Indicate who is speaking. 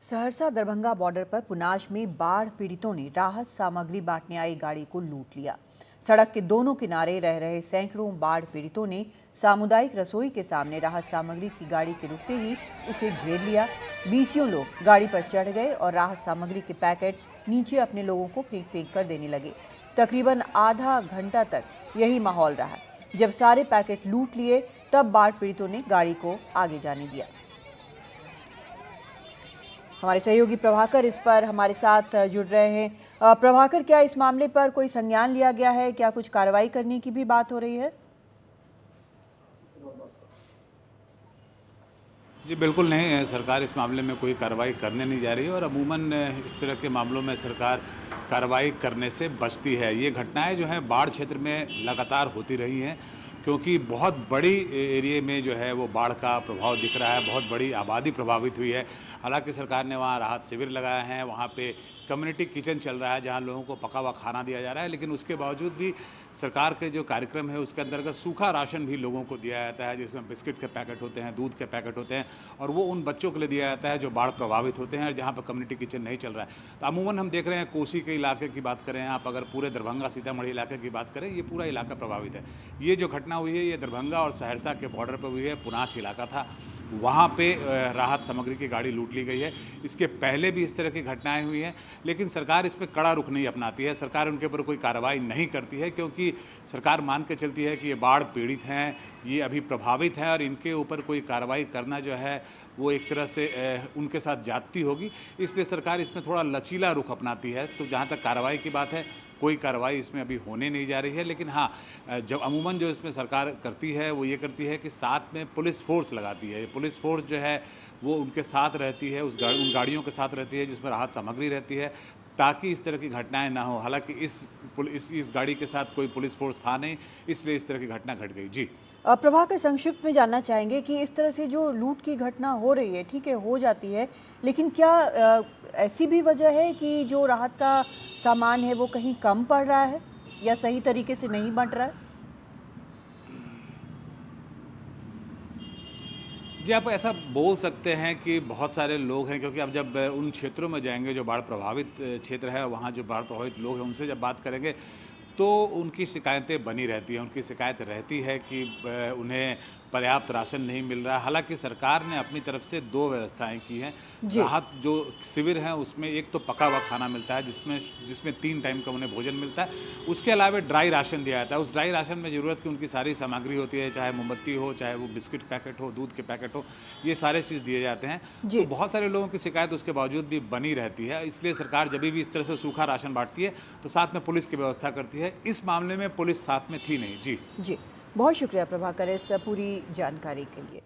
Speaker 1: Saharsa Darbhanga border पर पुनाज में बाढ़ पीड़ितों ने राहत सामग्री बांटने आई गाड़ी को लूट लिया। सड़क के दोनों किनारे रह रहे सैकड़ों बाढ़ पीड़ितों ने सामुदायिक रसोई के सामने राहत सामग्री की गाड़ी के रुकते ही उसे घेर लिया। बीसियों लोग गाड़ी पर चढ़ गए और राहत सामग्री के पैकेट नीचे अपने लोगों को फेंक फेंक कर देने लगे। तकरीबन आधा घंटा तक यही माहौल रहा। जब सारे पैकेट लूट लिए तब बाढ़ पीड़ितों ने गाड़ी को आगे जाने दिया। हमारे सहयोगी प्रभाकर इस पर हमारे साथ जुड़ रहे हैं। प्रभाकर, क्या इस मामले पर कोई संज्ञान लिया गया है? क्या कुछ कार्रवाई करने की भी बात हो रही है?
Speaker 2: जी बिल्कुल नहीं, सरकार इस मामले में कोई कार्रवाई करने नहीं जा रही है और अमूमन इस तरह के मामलों में सरकार कार्रवाई करने से बचती है। ये घटनाएं जो हैं बाढ़ क्षेत्र में लगातार होती रही हैं, क्योंकि बहुत बड़ी एरिया में जो है वो बाढ़ का प्रभाव दिख रहा है, बहुत बड़ी आबादी प्रभावित हुई है। हालांकि सरकार ने वहाँ राहत शिविर लगाए हैं, वहाँ पे कम्युनिटी किचन चल रहा है जहाँ लोगों को पका हुआ खाना दिया जा रहा है, लेकिन उसके बावजूद भी सरकार के जो कार्यक्रम है उसके अंतर्गत सूखा राशन भी लोगों को दिया जाता है, जिसमें बिस्किट के पैकेट होते हैं, दूध के पैकेट होते हैं, और वो उन बच्चों के लिए दिया जाता है जो बाढ़ प्रभावित होते हैं और जहाँ पर कम्युनिटी किचन नहीं चल रहा है। तो अमूमन हम देख रहे हैं कोसी के इलाके की बात करें, आप अगर पूरे दरभंगा सीतामढ़ी इलाके की बात करें, ये पूरा इलाका प्रभावित है। ये जो घटना हुई है ये दरभंगा और सहरसा के बॉर्डर पर हुई है। पुनाच इलाका था, वहाँ पे राहत सामग्री की गाड़ी लूट ली गई है। इसके पहले भी इस तरह की घटनाएं हुई हैं, लेकिन सरकार इसमें कड़ा रुख नहीं अपनाती है। सरकार उनके ऊपर कोई कार्रवाई नहीं करती है, क्योंकि सरकार मान के चलती है कि ये बाढ़ पीड़ित हैं, ये अभी प्रभावित हैं और इनके ऊपर कोई कार्रवाई करना जो है वो एक तरह से उनके साथ ज्यादती होगी। इसलिए सरकार इसमें थोड़ा लचीला रुख अपनाती है। तो जहाँ तक कार्रवाई की बात है, कोई कार्रवाई इसमें अभी होने नहीं जा रही है, लेकिन हाँ, जब अमूमन जो इसमें सरकार करती है वो ये करती है कि साथ में पुलिस फोर्स लगाती है। पुलिस फोर्स जो है वो उनके साथ रहती है, उन गाड़ियों के साथ रहती है जिसमें राहत सामग्री रहती है, ताकि इस तरह की घटनाएं ना हो। हालांकि इस गाड़ी के साथ कोई पुलिस फोर्स था नहीं, इसलिए इस तरह की घटना घट गई। जी
Speaker 1: प्रभाकर, संक्षिप्त में जानना चाहेंगे कि इस तरह से जो लूट की घटना हो रही है, ठीक है, हो जाती है, लेकिन क्या ऐसी भी वजह है कि जो राहत का सामान है वो कहीं कम पड़ रहा है या सही तरीके से नहीं बंट रहा है?
Speaker 2: जी, आप ऐसा बोल सकते हैं कि बहुत सारे लोग हैं, क्योंकि अब जब उन क्षेत्रों में जाएंगे जो बाढ़ प्रभावित क्षेत्र है, वहाँ जो बाढ़ प्रभावित लोग हैं उनसे जब बात करेंगे तो उनकी शिकायतें बनी रहती हैं। उनकी शिकायत रहती है कि उन्हें पर्याप्त राशन नहीं मिल रहा है। हालांकि सरकार ने अपनी तरफ से दो व्यवस्थाएं की हैं। राहत जो शिविर हैं उसमें एक तो पका हुआ खाना मिलता है, जिसमें 3 टाइम का उन्हें भोजन मिलता है। उसके अलावा ड्राई राशन दिया जाता है। उस ड्राई राशन में ज़रूरत की उनकी सारी सामग्री होती है, चाहे मोमबत्ती हो, चाहे वो बिस्किट पैकेट हो, दूध के पैकेट हो, ये सारे चीज़ दिए जाते हैं। तो बहुत सारे लोगों की शिकायत उसके बावजूद भी बनी रहती है। इसलिए सरकार जब भी इस तरह से सूखा राशन बांटती है तो साथ में पुलिस की व्यवस्था करती है। इस मामले में पुलिस साथ में थी नहीं। जी
Speaker 1: बहुत शुक्रिया प्रभाकर इस पूरी जानकारी के लिए।